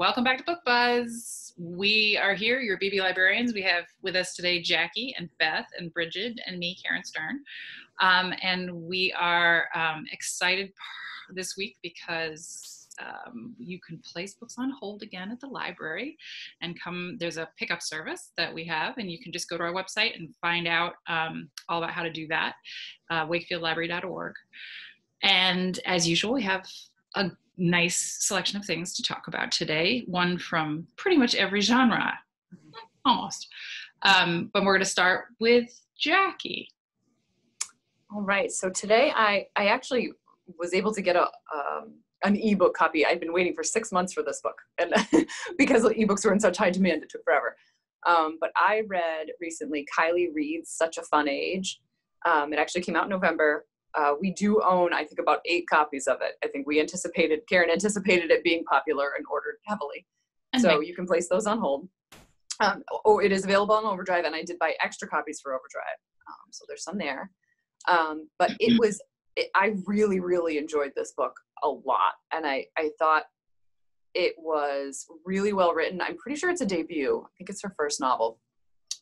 welcome back to Book Buzz. We are here, your Beebe librarians. We have with us today Jackie and Beth and Bridgette and me, Karen Stern. And we are excited this week because you can place books on hold again at the library and there's a pickup service that we have, and you can just go to our website and find out all about how to do that, wakefieldlibrary.org. And as usual, we have a nice selection of things to talk about today, one from pretty much every genre, almost. But we're going to start with Jackie. All right, so today I actually was able to get an ebook copy. I've been waiting for 6 months for this book, and because ebooks were in such high demand, it took forever. But I read recently Kylie Reid's Such a Fun Age. It actually came out in November. We do own, I think, about 8 copies of it. I think Karen anticipated it being popular and ordered heavily. So you can place those on hold. It is available on Overdrive, and I did buy extra copies for Overdrive. So there's some there. But I really, really enjoyed this book a lot. And I thought it was really well written. I'm pretty sure it's a debut. I think it's her first novel.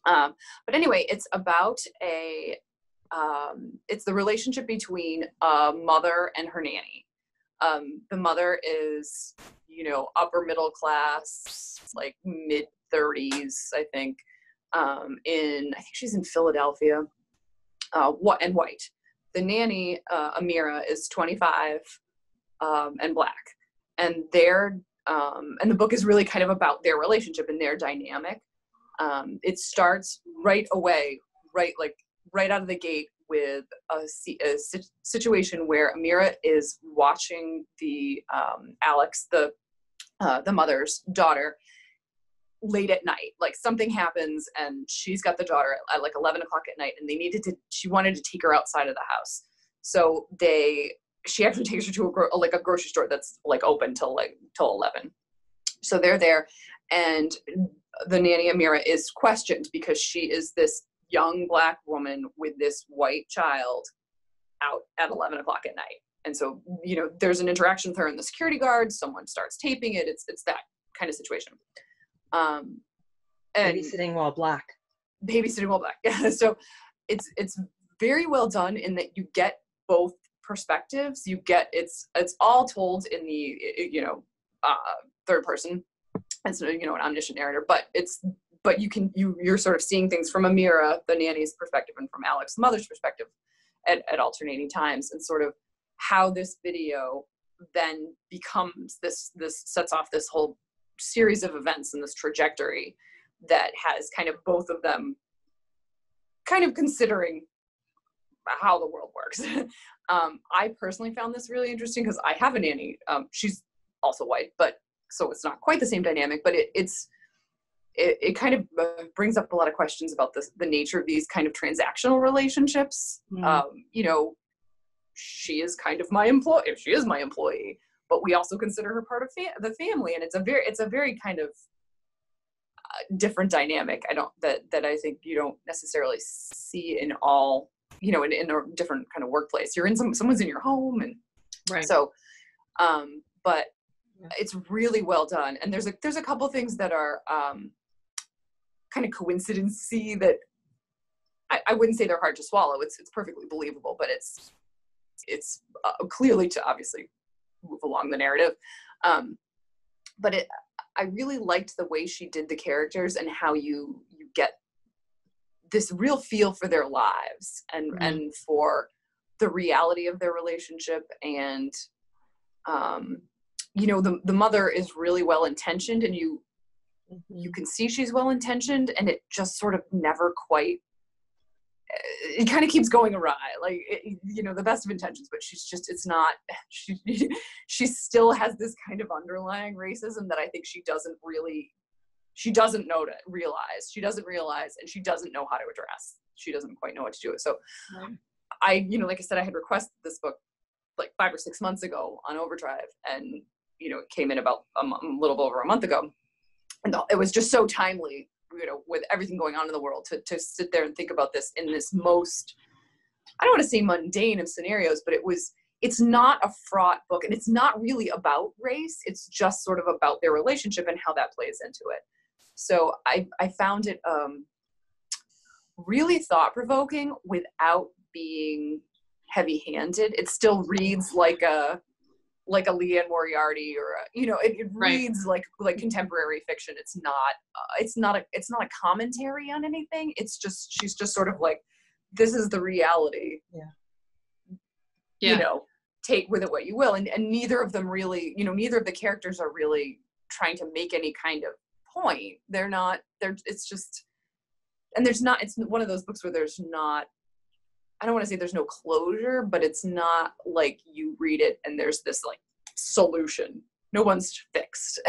But anyway, it's about it's the relationship between a mother and her nanny. The mother is, upper middle class, like mid 30s, I think. I think she's in Philadelphia, and white. The nanny, Amira, is 25, and black. And and the book is really kind of about their relationship and their dynamic. It starts right away, right out of the gate with a situation where Amira is watching Alex, the mother's daughter, late at night. Like something happens and she's got the daughter at like 11 o'clock at night, and she wanted to take her outside of the house. So she actually takes her to a grocery store that's like open till 11. So they're there, and the nanny Amira is questioned because she is this young black woman with this white child out at 11 o'clock at night. And so, there's an interaction with her and the security guard. Someone starts taping it. It's that kind of situation. And babysitting while black. So it's very well done in that you get both perspectives. It's all told in the, third person. It's, an omniscient narrator, but you're sort of seeing things from Amira, the nanny's perspective, and from Alex, the mother's perspective at alternating times, and sort of how this video then becomes this sets off this whole series of events and this trajectory that has kind of both of them kind of considering how the world works. I personally found this really interesting because I have a nanny. She's also white, but so it's not quite the same dynamic, but it kind of brings up a lot of questions about the nature of these kind of transactional relationships. Mm. She is kind of my employee. She is my employee, but we also consider her part of the family, and it's a very kind of different dynamic. That I think you don't necessarily see in all, in a different kind of workplace. You're in someone's in your home, and right. So, but it's really well done, and there's a couple things that are kind of coincidency that I wouldn't say they're hard to swallow. It's perfectly believable, but it's clearly to obviously move along the narrative. But I really liked the way she did the characters and how you get this real feel for their lives and Mm-hmm. and for the reality of their relationship. And the mother is really well intentioned, and you can see she's well intentioned, and it just sort of never quite. It kind of keeps going awry, like the best of intentions, but it's not. She still has this kind of underlying racism that I think she doesn't realize. She doesn't realize, and she doesn't know how to address. She doesn't quite know what to do with. So, right. Like I said, I had requested this book like 5 or 6 months ago on Overdrive, and it came in about a little over a month ago, and it was just so timely. With everything going on in the world, to sit there and think about this in this most, I don't want to say mundane of scenarios, but it was it's not a fraught book, and it's not really about race. It's just sort of about their relationship and how that plays into it. So I found it really thought-provoking without being heavy-handed. It still reads like a Leanne Moriarty, or it reads like contemporary fiction. It's not a commentary on anything. It's just, she's just sort of like, this is the reality. Take with it what you will. And neither of them really, neither of the characters are really trying to make any kind of point. It's one of those books where there's not, I don't want to say there's no closure, but it's not like you read it and there's this like solution. No one's fixed,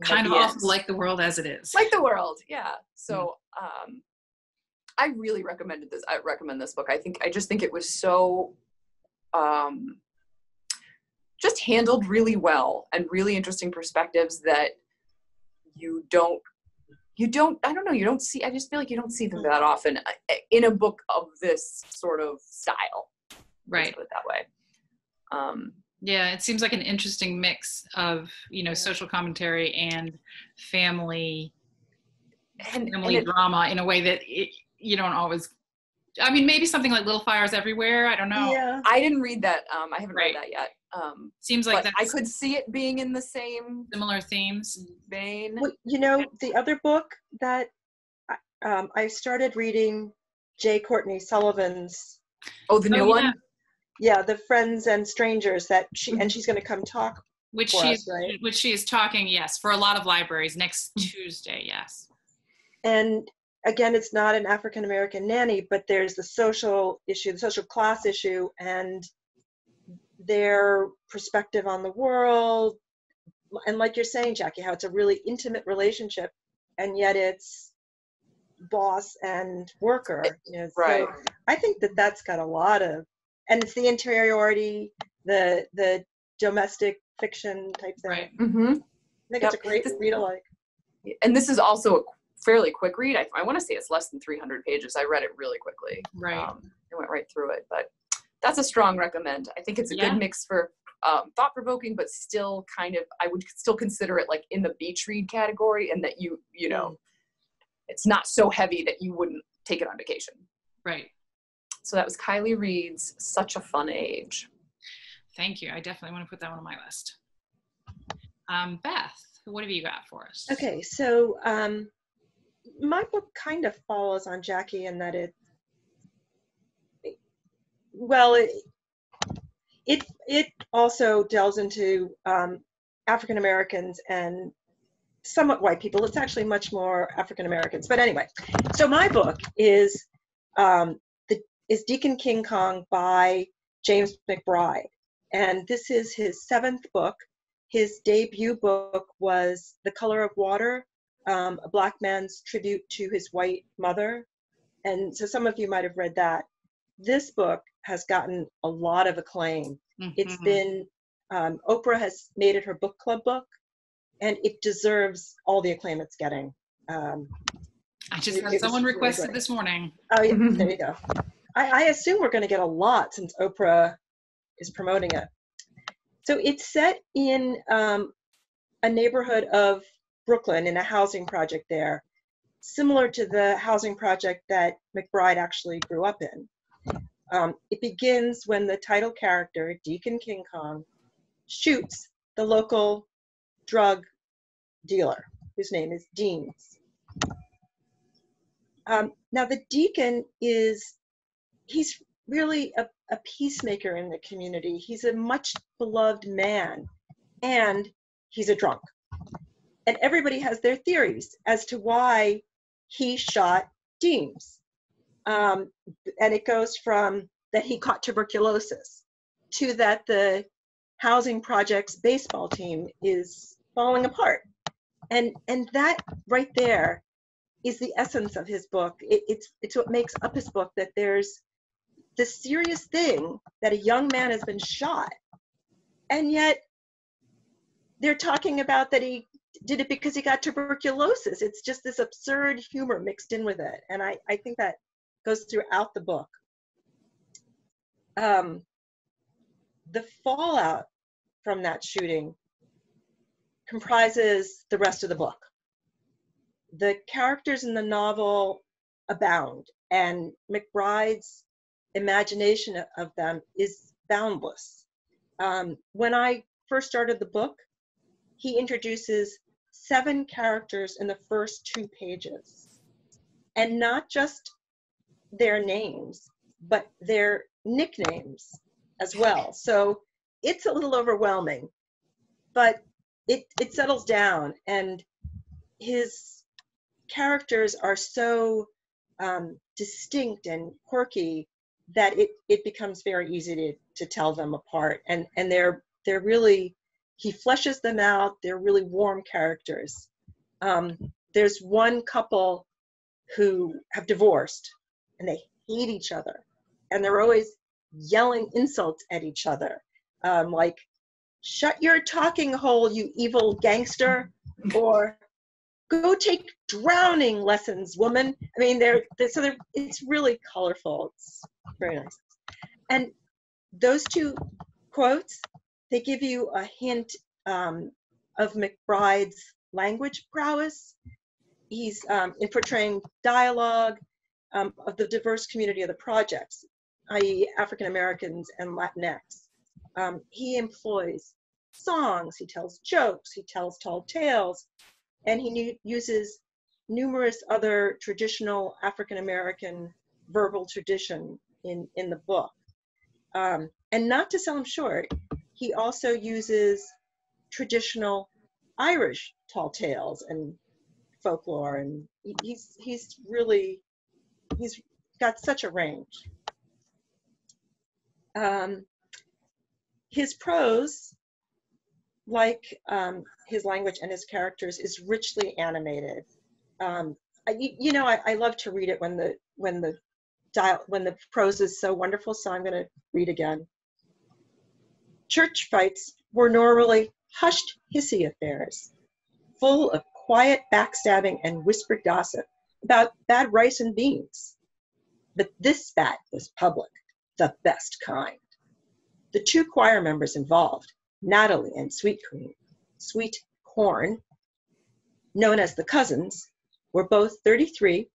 Kind of also like the world as it is. Like the world, yeah. So I really recommend this book. I just think it was so just handled really well, and really interesting perspectives that you don't see. I just feel like you don't see them that often in a book of this sort of style. Right. Let's put it that way. Yeah, it seems like an interesting mix of, social commentary and family drama in a way that you don't always. I mean, maybe something like Little Fires Everywhere. I don't know. Yeah. I didn't read that. I haven't read that yet. Seems like I could see it being in the same similar themes vein. Well, the other book that I started reading, J. Courtney Sullivan's. Oh, the new one. Yeah, The Friends and Strangers that she's going to come talk. Which she is talking, yes, for a lot of libraries next Tuesday, yes. And again, it's not an African-American nanny, but there's the social issue, the social class issue, and their perspective on the world. And like you're saying, Jackie, how it's a really intimate relationship, and yet it's boss and worker. Right. So I think that's got a lot of, and it's the interiority, the domestic fiction type thing. Right. Mm-hmm. I think it's a great read alike. And this is also a fairly quick read. I want to say it's less than 300 pages. I read it really quickly. Right. I went right through it, but that's a strong recommend. I think it's a good mix for thought-provoking, but still kind of, I would still consider it like in the beach read category, and that it's not so heavy that you wouldn't take it on vacation. Right. So that was Kylie Reed's Such a Fun Age. Thank you. I definitely want to put that one on my list. Beth, what have you got for us? Okay, so my book kind of follows on Jackie in that it also delves into African Americans and somewhat white people. It's actually much more African Americans. But anyway, so my book is Deacon King Kong by James McBride. And this is his 7th book. His debut book was The Color of Water, a Black man's tribute to his white mother. And so some of you might have read that. This book has gotten a lot of acclaim. Mm-hmm. It's been, Oprah has made it her book club book, and it deserves all the acclaim it's getting. I just had someone requested this morning. Oh, yeah, there you go. I assume we're going to get a lot since Oprah is promoting it. So it's set in a neighborhood of Brooklyn, in a housing project there, similar to the housing project that McBride actually grew up in. It begins when the title character, Deacon King Kong, shoots the local drug dealer, whose name is Deans. Now the Deacon he's really a peacemaker in the community. He's a much beloved man, and he's a drunk. And everybody has their theories as to why he shot Deans. And it goes from that he caught tuberculosis to that the housing project's baseball team is falling apart. And that right there is the essence of his book. It's what makes up his book, that there's the serious thing that a young man has been shot, and yet they're talking about that he did it because he got tuberculosis. It's just this absurd humor mixed in with it, and I think that goes throughout the book. the fallout from that shooting comprises the rest of the book. The characters in the novel abound, and McBride's imagination of them is boundless. When I first started the book, he introduces 7 characters in the first 2 pages, and not just their names, but their nicknames as well. So it's a little overwhelming, but it settles down, and his characters are so distinct and quirky that it becomes very easy to tell them apart. And they're really, he fleshes them out. They're really warm characters. There's one couple who have divorced, and they hate each other, and they're always yelling insults at each other, like, "Shut your talking hole, you evil gangster," or "Go take drowning lessons, woman." I mean, it's really colorful. It's very nice. And those 2 quotes, they give you a hint of McBride's language prowess. He's in portraying dialogue of the diverse community of the projects, i.e. African Americans and Latinx. He employs songs, he tells jokes, he tells tall tales, and he uses numerous other traditional African American verbal tradition in the book. And not to sell him short, he also uses traditional Irish tall tales and folklore, and he's got such a range. His prose, like his language and his characters, is richly animated. I love to read it when the prose is so wonderful, so I'm going to read again. Church fights were normally hushed, hissy affairs, full of quiet backstabbing and whispered gossip about bad rice and beans. But this spat was public, the best kind. The 2 choir members involved, Natalie and Sweet Corn, known as the Cousins, were both 33,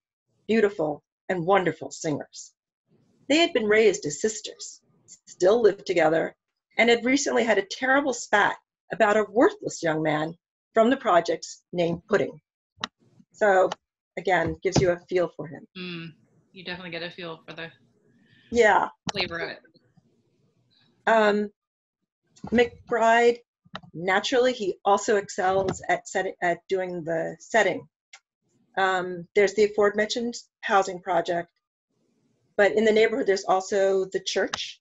beautiful and wonderful singers. They had been raised as sisters, still lived together, and had recently had a terrible spat about a worthless young man from the projects named Pudding. So, again, gives you a feel for him. You definitely get a feel for the flavor of it. McBride, naturally, he also excels at doing the setting. There's the aforementioned housing project, but in the neighborhood there's also the church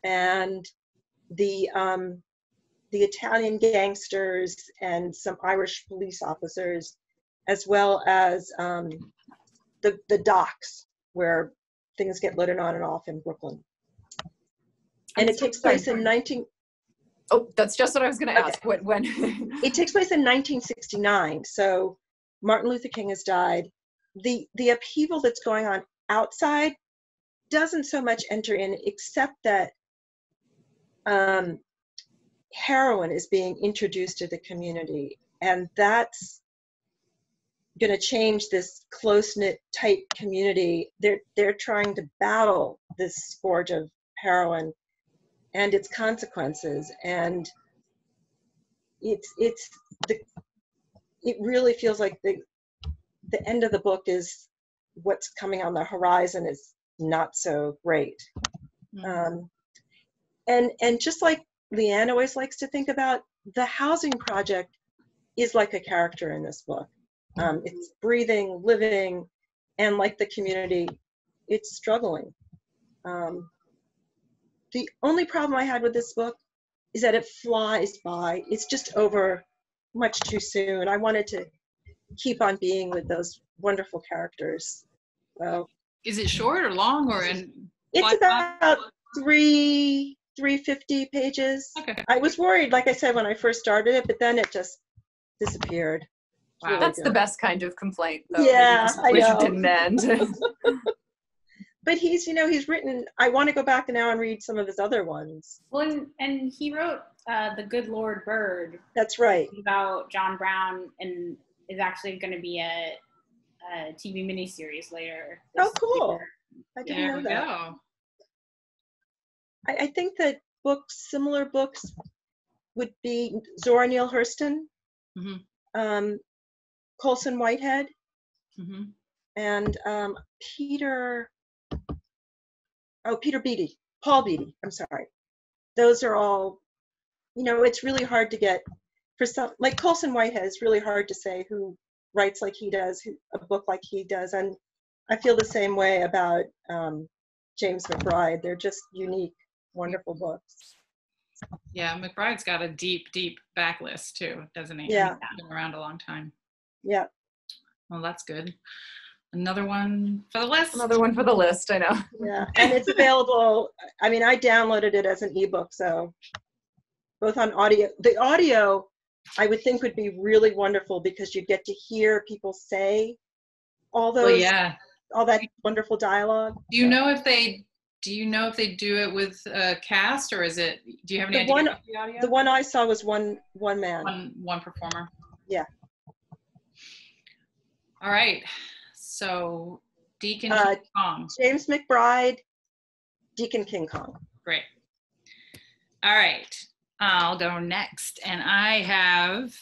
and the Italian gangsters and some Irish police officers, as well as the docks where things get loaded on and off in Brooklyn. And it takes place in that's just what I was going to ask. When? It takes place in 1969. So Martin Luther King has died. The upheaval that's going on outside doesn't so much enter in, except that heroin is being introduced to the community, and that's going to change this close-knit, tight community. They're trying to battle this scourge of heroin and its consequences, and it really feels like the end of the book is what's coming on the horizon is not so great. And just like Leanne always likes to think about, the housing project is like a character in this book. It's breathing, living, and like the community, it's struggling. The only problem I had with this book is that it flies by. It's just over much too soon. I wanted to keep on being with those wonderful characters. So, is it short or long, or in? It's about 350 pages. Okay. I was worried, like I said, when I first started it, but then it just disappeared. Wow. That's the best kind of complaint, though. Yeah, I wish it didn't end. but he's, he's written, I want to go back now and read some of his other ones. Well, and he wrote The Good Lord Bird. That's right. About John Brown, and is actually going to be a TV miniseries later. Oh, cool. I didn't know that. Go. I think that similar books would be Zora Neale Hurston, Colson Whitehead, and Peter Beattie, Paul Beattie, I'm sorry. Those are all, it's really hard to get, for some, like Colson Whitehead, it's really hard to say who writes like he does, a book like he does, and I feel the same way about James McBride. They're just unique, wonderful books. Yeah, McBride's got a deep backlist too, doesn't he? Yeah. He's been around a long time. Yeah. Well, that's good. Another one for the list. Another one for the list, I know. Yeah, and it's available. I mean, I downloaded it as an ebook, so both on audio. The audio, I would think, would be really wonderful because you get to hear people say all those, all that wonderful dialogue. Do you know if they do it with a cast, or is it? Do you have any idea about the audio? The one I saw was one man. One performer. Yeah. All right. So Deacon King Kong. James McBride, Deacon King Kong. Great. All right. I'll go next, and I have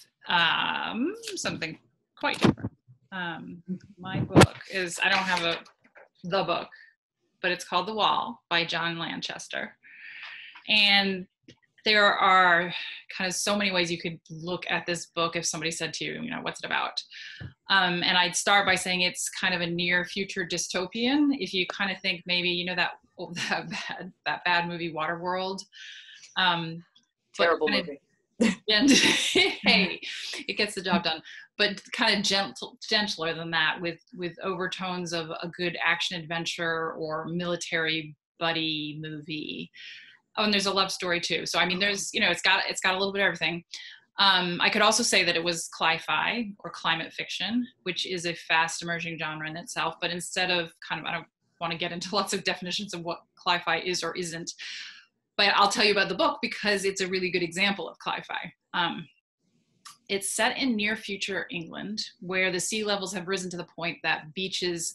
something quite different. My book is, I don't have the book, but it's called The Wall by John Lanchester. And there are kind of so many ways you could look at this book if somebody said to you, what's it about? And I'd start by saying it's kind of a near future dystopian. If you kind of think maybe, that bad movie Waterworld. Terrible movie. And hey, it gets the job done, but kind of gentler than that, with overtones of a good action adventure or military buddy movie. Oh, and there's a love story too. So I mean, there's it's got a little bit of everything. I could also say that it was cli-fi or climate fiction, which is a fast emerging genre in itself. But instead of I don't want to get into lots of definitions of what cli-fi is or isn't. But I'll tell you about the book because it's a really good example of cli-fi. It's set in near future England, where the sea levels have risen to the point that beaches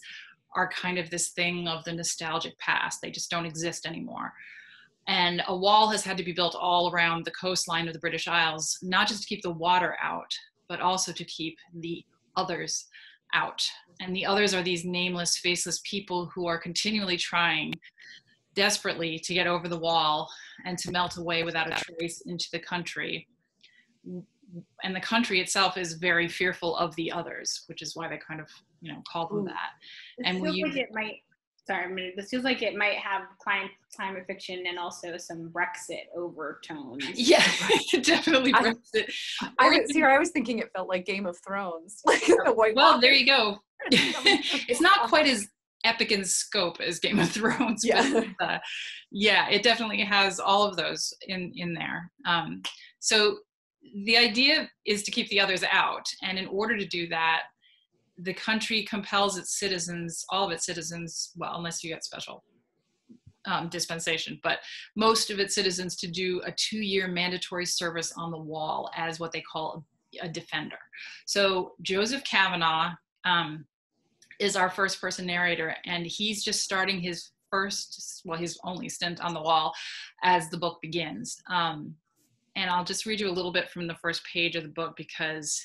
are kind of this thing of the nostalgic past. They just don't exist anymore. And a wall has had to be built all around the coastline of the British Isles, not just to keep the water out, but also to keep the others out. And the others are these nameless, faceless people who are continually trying desperately to get over the wall and to melt away without a trace into the country. And the country itself is very fearful of the others, which is why they kind of, call them that. This feels like it might have climate fiction and also some Brexit overtones. Yeah, definitely Brexit. I was thinking it felt like Game of Thrones. Like the White Walker. There you go. It's not quite as epic in scope as Game of Thrones. Yeah. But, it definitely has all of those in there. So the idea is to keep the others out. And in order to do that, the country compels its citizens, all of its citizens, well, unless you get special dispensation, but most of its citizens to do a 2-year mandatory service on the wall as what they call a defender. So Joseph Kavanagh is our first person narrator, and he's just starting his only stint on the wall as the book begins. And I'll just read you a little bit from the first page of the book because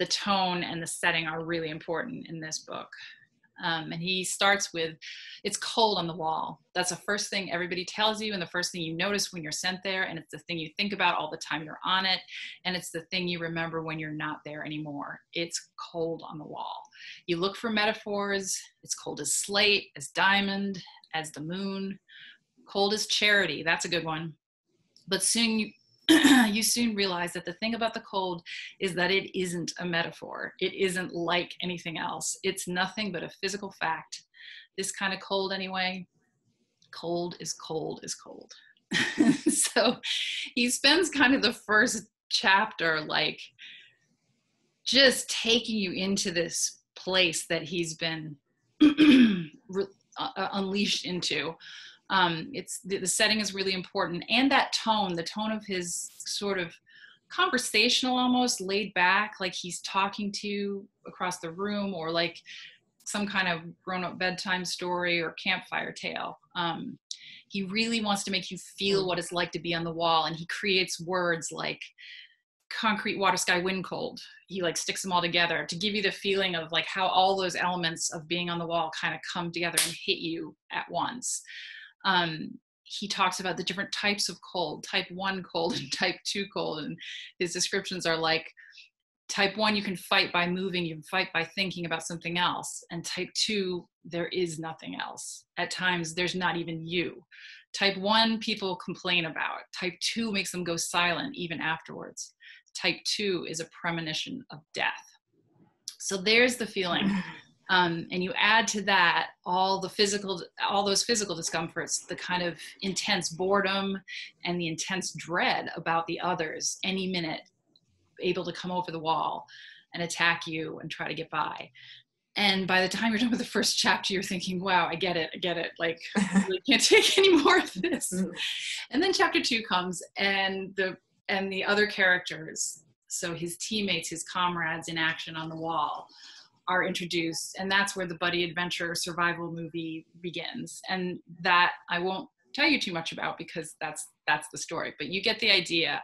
the tone and the setting are really important in this book. And he starts with, it's cold on the wall. That's the first thing everybody tells you and the first thing you notice when you're sent there. And it's the thing you think about all the time you're on it. And it's the thing you remember when you're not there anymore. It's cold on the wall. You look for metaphors. It's cold as slate, as diamond, as the moon. Cold as charity. That's a good one. But soon you soon realize that the thing about the cold is that it isn't a metaphor. It isn't like anything else. It's nothing but a physical fact. This kind of cold anyway, cold is cold is cold. So he spends kind of the first chapter like just taking you into this place that he's been unleashed into. It's the setting is really important, and that tone, the tone of his sort of conversational, almost laid back, like he's talking to you across the room, or like some kind of grown-up bedtime story or campfire tale. He really wants to make you feel what it's like to be on the wall, and he creates words like concrete, water, sky, wind, cold. He like sticks them all together to give you the feeling of like how all those elements of being on the wall kind of come together and hit you at once. He talks about the different types of cold, type 1 cold and type 2 cold, and his descriptions are like, type 1 you can fight by moving, you can fight by thinking about something else, and type 2 there is nothing else. At times there's not even you. Type 1 people complain about, type 2 makes them go silent even afterwards. Type 2 is a premonition of death. So there's the feeling. And you add to that all those physical discomforts, the kind of intense boredom and the intense dread about the others any minute able to come over the wall and attack you and try to get by. And by the time you're done with the first chapter, you're thinking, wow, I get it. Like, I really can't take any more of this. And then chapter 2 comes, and the other characters, so his teammates, his comrades in action on the wall, are introduced, and that's where the buddy adventure survival movie begins. And that I won't tell you too much about, because that's the story, but you get the idea.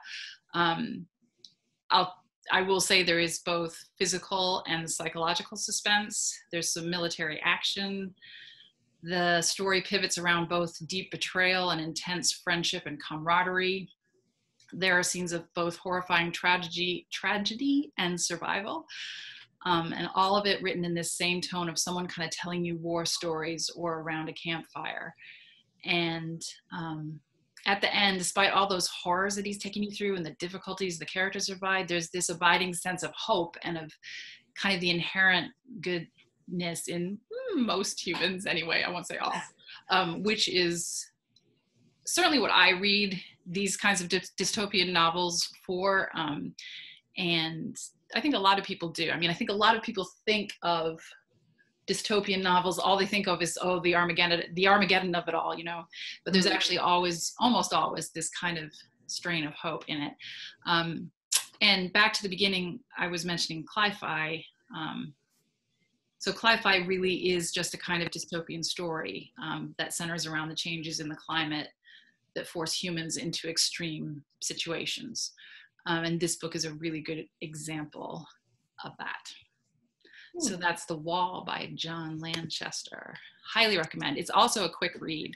I will say there is both physical and psychological suspense. There's some military action. The story pivots around both deep betrayal and intense friendship and camaraderie. There are scenes of both horrifying tragedy and survival. And all of it written in this same tone of someone kind of telling you war stories or around a campfire. And at the end, despite all those horrors that he's taking you through and the difficulties the characters survive, there's this abiding sense of hope and of kind of the inherent goodness in most humans anyway, I won't say all, which is certainly what I read these kinds of dystopian novels for. And I think a lot of people do. I mean, I think a lot of people think of dystopian novels, all they think of is, oh, the Armageddon of it all, you know, but there's actually almost always this kind of strain of hope in it. And back to the beginning, I was mentioning Cli-Fi. So Cli-Fi really is just a kind of dystopian story that centers around the changes in the climate that force humans into extreme situations. And this book is a really good example of that. So that's The Wall by John Lanchester. Highly recommend. It's also a quick read.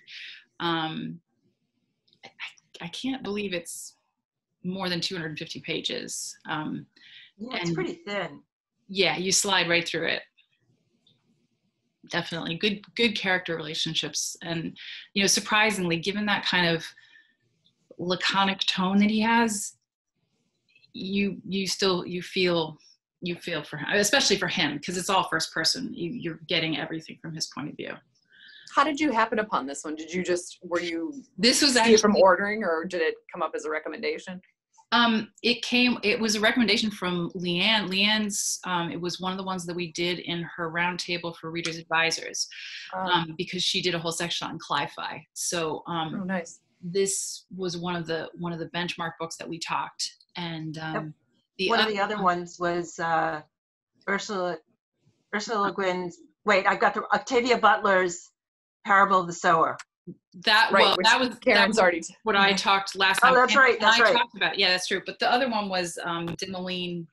I can't believe it's more than 250 pages. Yeah, it's pretty thin. Yeah, you slide right through it. Definitely good character relationships. And, you know, surprisingly, given that kind of laconic tone that he has, you feel for him, especially for him, because it's all first person. You're getting everything from his point of view. How did you happen upon this one? This was actually from ordering, or did it come up as a recommendation? It was a recommendation from Leanne. Leanne's, it was one of the ones that we did in her roundtable for Readers Advisors, because she did a whole section on Cli-Fi. So oh, nice. This was one of the benchmark books that we talked. And one of the other ones was Ursula Le Guin's. Wait, I got Octavia Butler's Parable of the Sower. That was Karen's already what I talked last time. Oh, that's right. That's right. Talked about it. Yeah, that's true. But the other one was Demoline.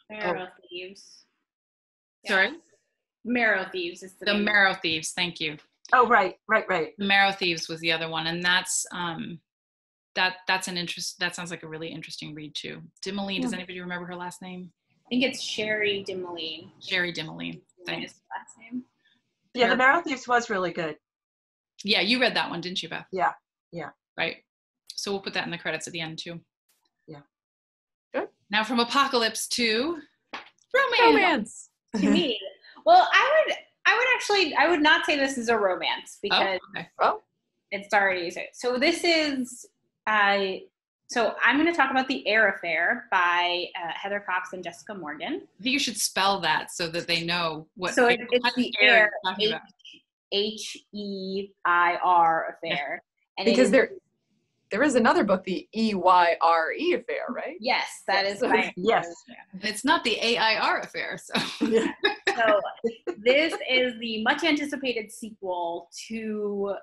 Marrow Thieves. Yeah. Sorry? Marrow Thieves is the Marrow Thieves. Thank you. Oh, right. The Marrow Thieves was the other one, and that's that sounds like a really interesting read too. Demoline, does anybody remember her last name? I think it's Sherry Demoline. Sherry Demoline. Thanks. Last name. Yeah, The Marrow Thieves was really good. Yeah, you read that one, didn't you, Beth? Yeah. Right. So we'll put that in the credits at the end too. Yeah. Good. Now from apocalypse to romance. To me, well, I would not say this is a romance, because it's already so. This is so I'm going to talk about the Eyre Affair by Heather Cox and Jessica Morgan. I think you should spell that so that they know what. So it's the Eyre, H-E-I-R Affair. And because there is another book, the E-Y-R-E Affair, right? Yes, that is by yes. It's not the A-I-R Affair, so. Yeah. So this is the much anticipated sequel to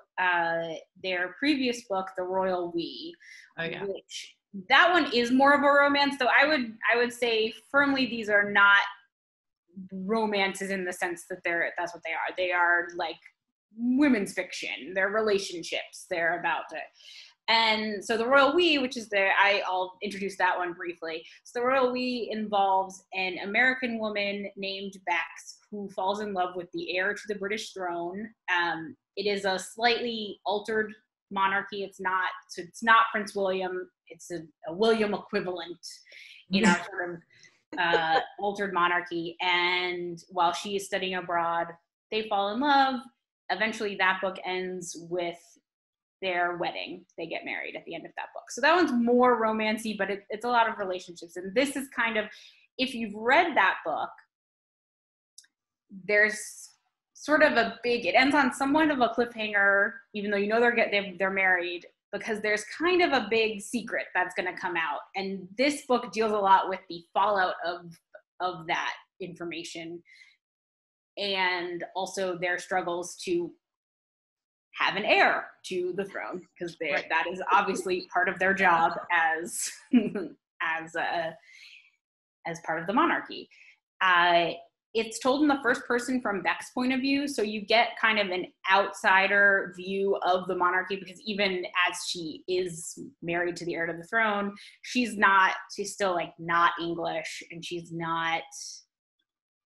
their previous book, The Royal We, which that one is more of a romance. So I would say firmly these are not romances in the sense that that's what they are. They are like women's fiction. They're relationships. They're about it. And so the Royal We, which is I'll introduce that one briefly. So the Royal We involves an American woman named Bex who falls in love with the heir to the British throne. It is a slightly altered monarchy. It's not Prince William. It's a William equivalent, sort of altered monarchy. And while she is studying abroad, they fall in love. Eventually that book ends with their wedding. They get married at the end of that book. So that one's more romancy, but it's a lot of relationships. And this is kind of, if you've read that book, there's sort of it ends on somewhat of a cliffhanger, even though they're married, because there's kind of a big secret that's going to come out. And this book deals a lot with the fallout of that information, and also their struggles to have an heir to the throne, because that is obviously part of their job as part of the monarchy. It's told in the first person from Beck's point of view, so you get kind of an outsider view of the monarchy, because even as she is married to the heir to the throne, she's still like not English, and she's not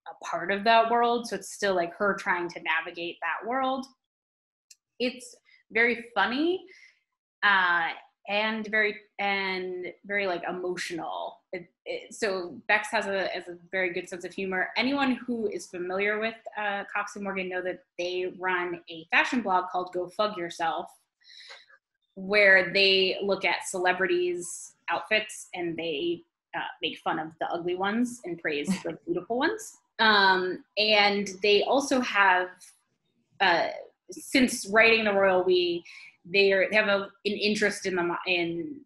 a part of that world, so it's still like her trying to navigate that world. It's very funny and very like emotional. So Bex has a very good sense of humor. Anyone who is familiar with Cox and Morgan know that they run a fashion blog called Go Fug Yourself, where they look at celebrities' outfits and they make fun of the ugly ones and praise the beautiful ones. And they also have, since writing The Royal We, they have an interest in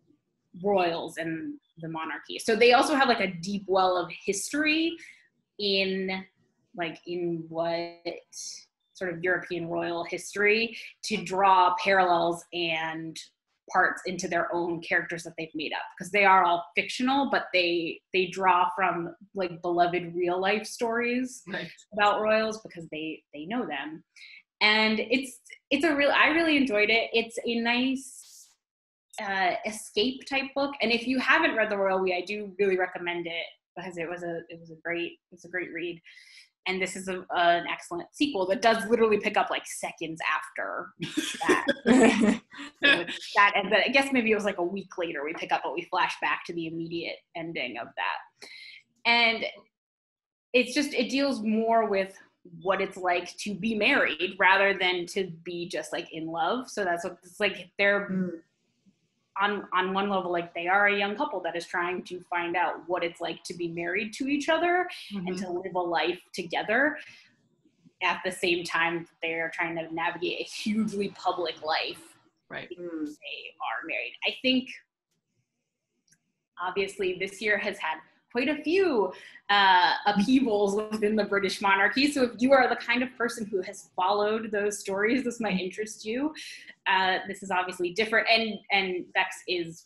royals and the monarchy. So they also have like a deep well of history in what sort of European royal history, to draw parallels and parts into their own characters that they've made up, because they are all fictional, but they draw from like beloved real life stories about royals, because they know them. And I really enjoyed it. It's a nice escape type book. And if you haven't read The Royal We, I do really recommend it, because it was a great read. And this is an excellent sequel that does literally pick up like seconds after that. And I guess maybe it was like a week later we pick up, but we flash back to the immediate ending of that. And it deals more with what it's like to be married rather than to be just like in love. So that's what it's like. They're on one level, like they are a young couple that is trying to find out what it's like to be married to each other and to live a life together at the same time they're trying to navigate a hugely public life. Right. They are married. I think obviously this year has had quite a few upheavals within the British monarchy. So if you are the kind of person who has followed those stories, this might interest you. This is obviously different, and Bex is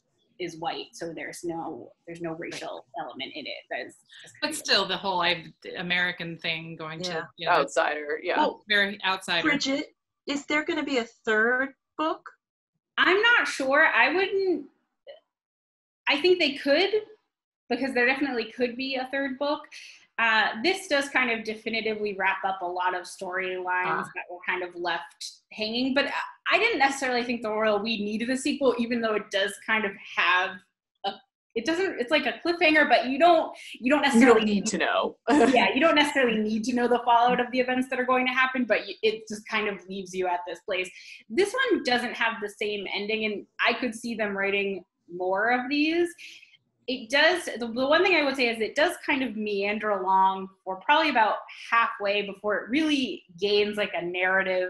white, so there's no racial element in it. But still, the whole American thing going to outsider, very outsider. Bridgette, is there going to be a third book? I'm not sure. I think they could, because there definitely could be a third book. This does kind of definitively wrap up a lot of storylines that were kind of left hanging, but I didn't necessarily think The Royal We needed a sequel, even though it does kind of have it's like a cliffhanger, but you don't necessarily need to know. You don't necessarily need to know the fallout of the events that are going to happen, but it just kind of leaves you at this place. This one doesn't have the same ending, and I could see them writing more of these. It does, the one thing I would say is it does kind of meander along for probably about halfway before it really gains like a narrative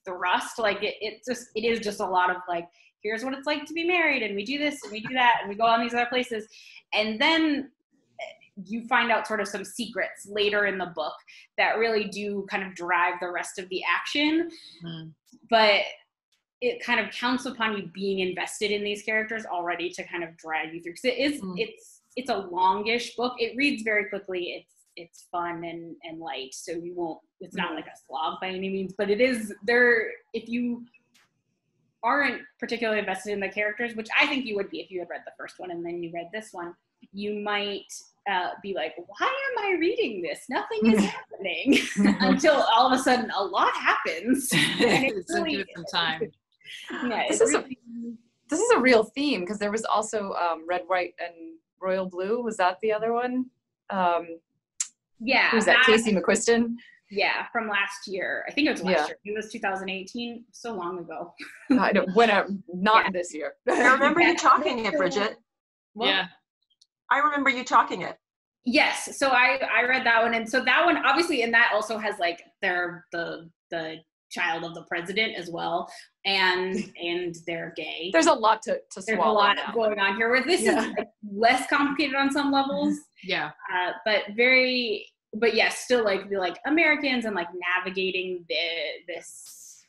thrust. Like it is just a lot of like, here's what it's like to be married, and we do this and we do that and we go on these other places. And then you find out sort of some secrets later in the book that really do kind of drive the rest of the action. But it kind of counts upon you being invested in these characters already to kind of drag you through. Because it is, it's a longish book. It reads very quickly. It's fun and light, so you won't, it's not like a slog by any means, but it is there. If you aren't particularly invested in the characters, which I think you would be if you had read the first one and then you read this one, you might be like, why am I reading this? Nothing is happening until all of a sudden a lot happens. And it's really, give it some time. Yeah, this is a real theme, because there was also Red, White, and Royal Blue. Was that the other one? Yeah. Was that Casey McQuiston? Yeah, from last year. I think it was last year. It was 2018, so long ago. I don't, not this year. I remember you talking it, Bridgette. Well, yeah. I remember you talking it. Yes, so I read that one, and so that one obviously, and that also has like the child of the president as well, and they're gay. There's a lot to swallow. There's a lot going on here. Where this is like less complicated on some levels. Yeah. But yes, still like the Americans and like navigating this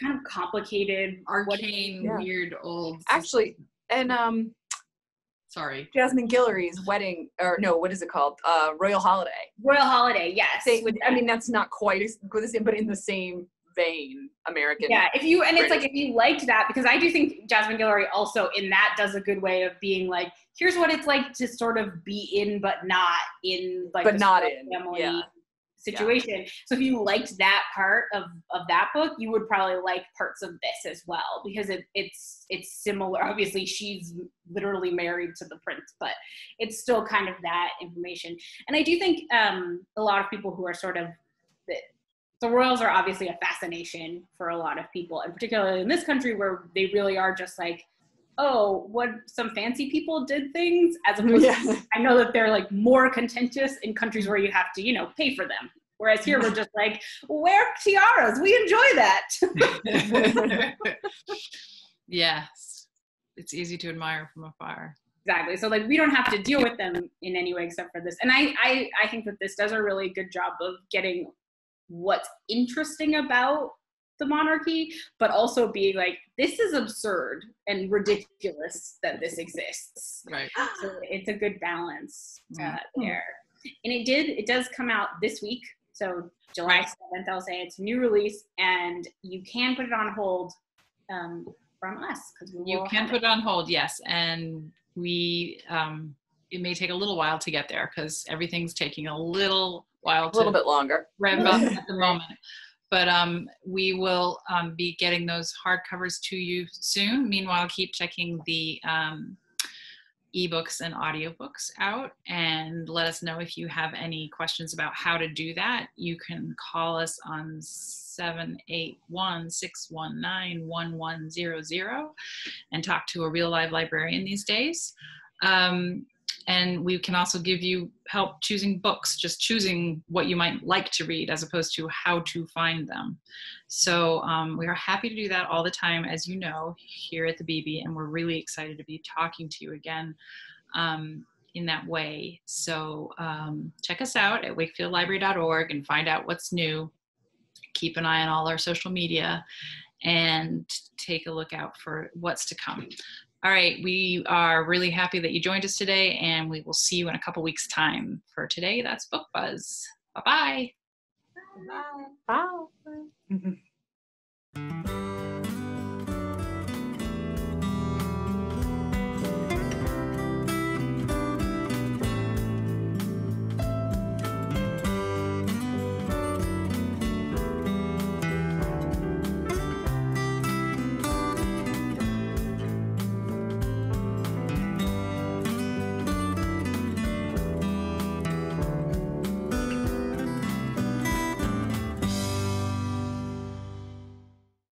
kind of complicated, arcane, weird old. Actually, and sorry, Jasmine Guillory's wedding, or no, what is it called? Royal Holiday. Royal Holiday, yes. I mean, that's not quite the same, but in the same vein, American. Yeah, it's like, if you liked that, because I do think Jasmine Guillory also in that does a good way of being like, here's what it's like to sort of be in, but not in, like, but not in family situation. Yeah. So if you liked that part of that book, you would probably like parts of this as well, because it's similar. Obviously, she's literally married to the prince, but it's still kind of that information. And I do think a lot of people who are sort of the royals are obviously a fascination for a lot of people, and particularly in this country where they really are just like, oh, what some fancy people did things, as opposed to, I know that they're like more contentious in countries where you have to, pay for them. Whereas here we're just like, wear tiaras, we enjoy that. Yes, it's easy to admire from afar. Exactly. So like we don't have to deal with them in any way except for this. And I think that this does a really good job of getting what's interesting about the monarchy, but also being like, this is absurd and ridiculous that this exists. Right. So it's a good balance there. And it does come out this week. So July 7th, I'll say it's a new release, and you can put it on hold from us. You can put it on hold, yes. And we, it may take a little while to get there because everything's taking a little while a little bit longer rev up at the moment. But we will be getting those hardcovers to you soon. Meanwhile, keep checking the ebooks and audiobooks out, and let us know if you have any questions about how to do that. You can call us on 781-619-1100 and talk to a real live librarian these days. And we can also give you help choosing books, just choosing what you might like to read as opposed to how to find them. So we are happy to do that all the time, as you know, here at the Beebe, and we're really excited to be talking to you again in that way. So check us out at wakefieldlibrary.org and find out what's new. Keep an eye on all our social media and take a look out for what's to come. All right, we are really happy that you joined us today, and we will see you in a couple weeks' time. For today, that's Book Buzz. Bye-bye. Bye. Bye.